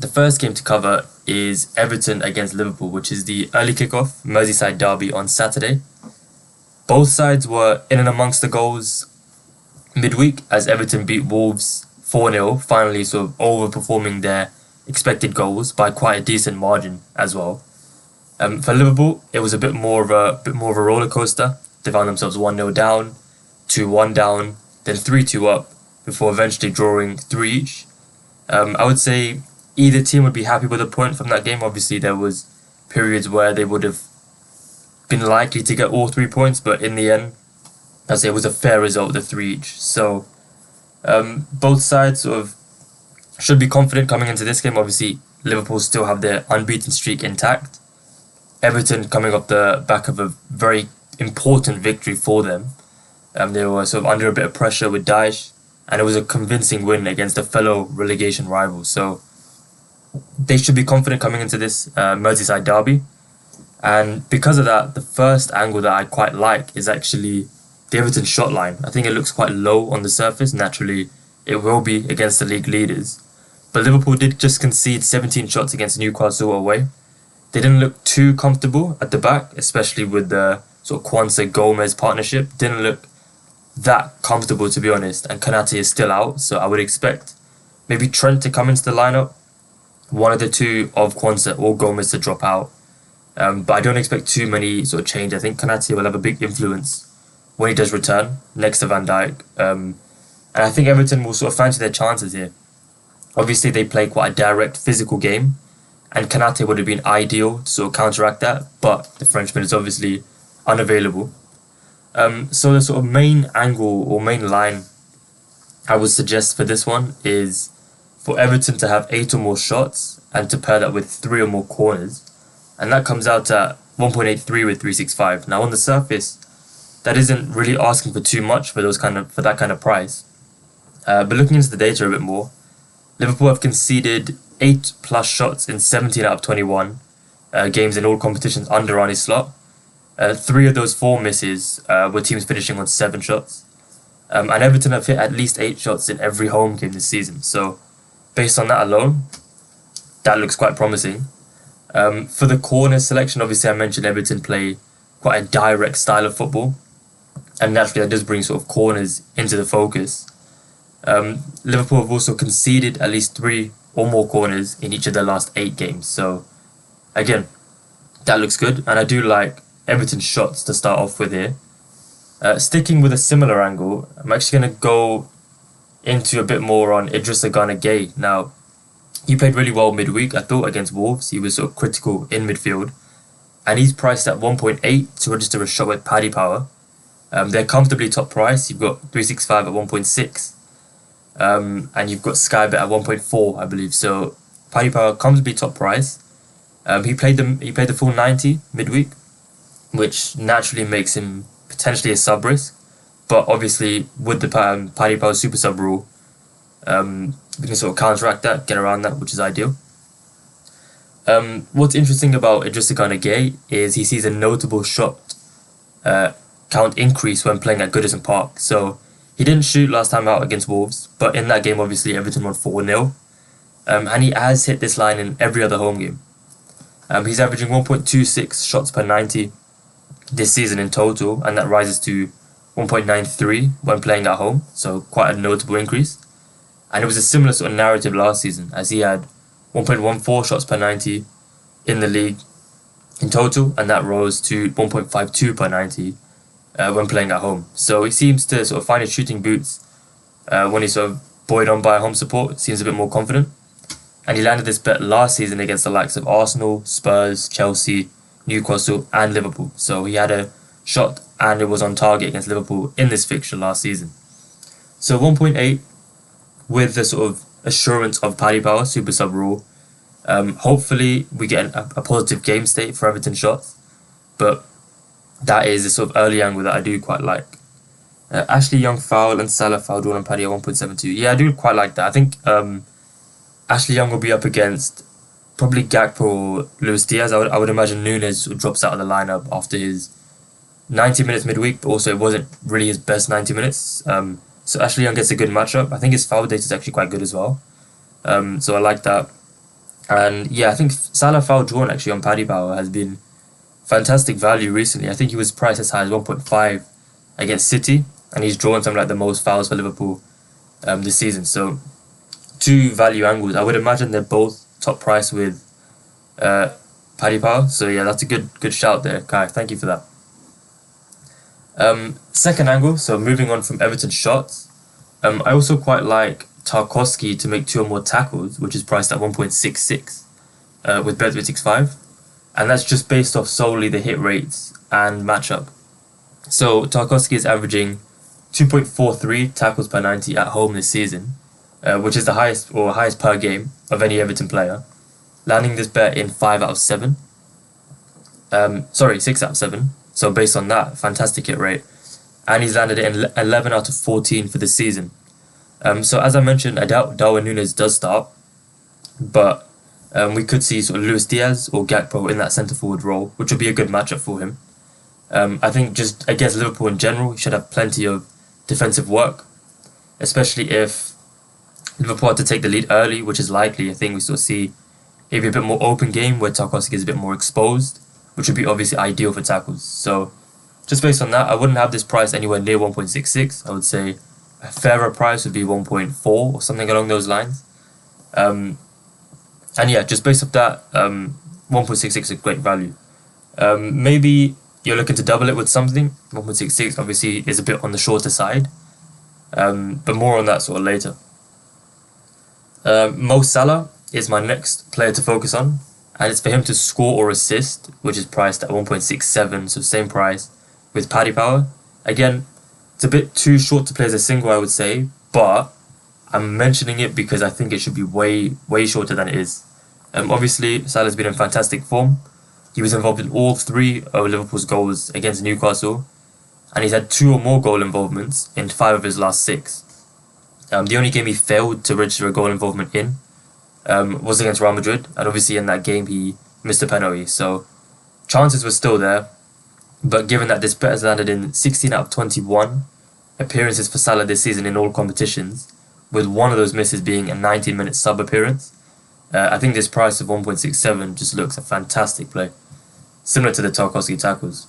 The first game to cover is Everton against Liverpool, which is the early kickoff Merseyside derby on Saturday. Both sides were in and amongst the goals midweek as Everton beat Wolves 4-0, finally sort of overperforming their expected goals by quite a decent margin as well. For Liverpool, it was a bit more of a roller coaster. They found themselves 1-0 down, 2-1 down, then 3-2 up before eventually drawing 3 each. I would say either team would be happy with a point from that game. Obviously, there was periods where they would have been likely to get all 3 points, but in the end, I'd say it was a fair result, the 3 each. So both sides sort of should be confident coming into this game. Obviously, Liverpool still have their unbeaten streak intact. Everton coming off the back of a very important victory for them. They were sort of under a bit of pressure with Daesh, and it was a convincing win against a fellow relegation rival. So they should be confident coming into this Merseyside derby. And because of that, the first angle that I quite like is actually the Everton shot line. I think it looks quite low on the surface. Naturally, it will be against the league leaders. But Liverpool did just concede 17 shots against Newcastle away. They didn't look too comfortable at the back, especially with the sort of Quansah-Gomez partnership. Didn't look that comfortable, to be honest. And Konate is still out, so I would expect maybe Trent to come into the lineup, one of the two of Quansah or Gomez to drop out. But I don't expect too many sort of change. I think Konate will have a big influence when he does return next to Van Dijk. And I think Everton will sort of fancy their chances here. Obviously, they play quite a direct physical game, and Konate would have been ideal to sort of counteract that, but the Frenchman is obviously unavailable. So the sort of main angle or main line I would suggest for this one is for Everton to have 8 or more shots and to pair that with 3 or more corners. And that comes out at 1.83 with 365. Now on the surface, that isn't really asking for too much for that kind of price. But looking into the data a bit more, Liverpool have conceded 8 plus shots in 17 out of 21 games in all competitions under Arne Slot. 3 of those 4 misses were teams finishing on 7 shots. And Everton have hit at least 8 shots in every home game this season. So based on that alone, that looks quite promising. For the corner selection, obviously I mentioned Everton play quite a direct style of football. And naturally that does bring sort of corners into the focus. Liverpool have also conceded at least 3 or more corners in each of their last 8 games. So again, that looks good. And I do like Everton's shots to start off with here. Sticking with a similar angle, I'm actually going to go into a bit more on Idrissa Gana Gueye. Now, he played really well midweek, I thought, against Wolves. He was sort of critical in midfield. And he's priced at 1.8 to register a shot with Paddy Power. They're comfortably top price. You've got 365 at 1.6. And you've got Skybet at 1.4, I believe. So Paddy Power comfortably top price. He played the full 90 midweek, which naturally makes him potentially a sub risk. But obviously, with the Paddy Power super sub rule, we can sort of counteract that, get around that, which is ideal. What's interesting about Idrissa Gana Gueye is he sees a notable shot count increase when playing at Goodison Park. So he didn't shoot last time out against Wolves, but in that game, obviously, Everton won 4-0. And he has hit this line in every other home game. He's averaging 1.26 shots per 90 this season in total, and that rises to 1.93 when playing at home, so quite a notable increase. And it was a similar sort of narrative last season, as he had 1.14 shots per 90 in the league in total, and that rose to 1.52 per 90 when playing at home. So he seems to sort of find his shooting boots when he's sort of buoyed on by home support, seems a bit more confident. And he landed this bet last season against the likes of Arsenal, Spurs, Chelsea, Newcastle and Liverpool. So he had a shot and it was on target against Liverpool in this fixture last season. So 1.8 with the sort of assurance of Paddy Power, super sub rule. Hopefully we get a positive game state for Everton shots. But that is a sort of early angle that I do quite like. Ashley Young foul and Salah foul drawn on Paddy at 1.72. Yeah, I do quite like that. I think Ashley Young will be up against probably Gakpo or Luis Diaz. I would imagine Nunes drops out of the lineup after his 90 minutes midweek, but also it wasn't really his best 90 minutes. So Ashley Young gets a good matchup. I think his foul data is actually quite good as well. So I like that. And yeah, I think Salah foul drawn actually on Paddy Power has been fantastic value recently. I think he was priced as high as 1.5 against City, and he's drawn something like the most fouls for Liverpool this season. So two value angles. I would imagine they're both top price with Paddy Power. So yeah, that's a good shout there, Kai. Thank you for that. Second angle. So moving on from Everton shots, I also quite like Tarkowski to make 2 or more tackles, which is priced at 1.66 with Bet365, and that's just based off solely the hit rates and matchup. So Tarkowski is averaging 2.43 tackles per 90 at home this season, which is the highest per game of any Everton player, landing this bet in 5 out of 7. 6 out of 7. So based on that, fantastic hit rate, and he's landed it in 11 out of 14 for this season. So as I mentioned, I doubt Darwin Núñez does start, but we could see sort of Luis Diaz or Gakpo in that centre forward role, which would be a good matchup for him. I think just against Liverpool in general, he should have plenty of defensive work, especially if Liverpool had to take the lead early, which is likely. I think we sort of see maybe a bit more open game where Tarkowski is a bit more exposed, which would be obviously ideal for tackles. So just based on that, I wouldn't have this price anywhere near 1.66. I would say a fairer price would be 1.4 or something along those lines. And yeah, just based off that, 1.66 is a great value. Maybe you're looking to double it with something. 1.66 obviously is a bit on the shorter side, but more on that sort of later. Mo Salah is my next player to focus on, and it's for him to score or assist, which is priced at 1.67, so same price with Paddy Power. Again, it's a bit too short to play as a single, I would say, but I'm mentioning it because I think it should be way shorter than it is. Obviously, Salah's been in fantastic form. He was involved in all 3 of Liverpool's goals against Newcastle, and he's had 2 or more goal involvements in 5 of his last 6. The only game he failed to register a goal involvement in was against Real Madrid, and obviously in that game he missed a penalty, so chances were still there. But given that this bet has landed in 16 out of 21 appearances for Salah this season in all competitions, with one of those misses being a 19-minute sub appearance, I think this price of 1.67 just looks a fantastic play, similar to the Tarkowski tackles.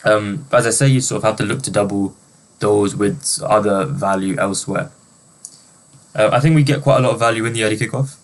But as I say, you sort of have to look to double those with other value elsewhere. I think we get quite a lot of value in the early kickoff.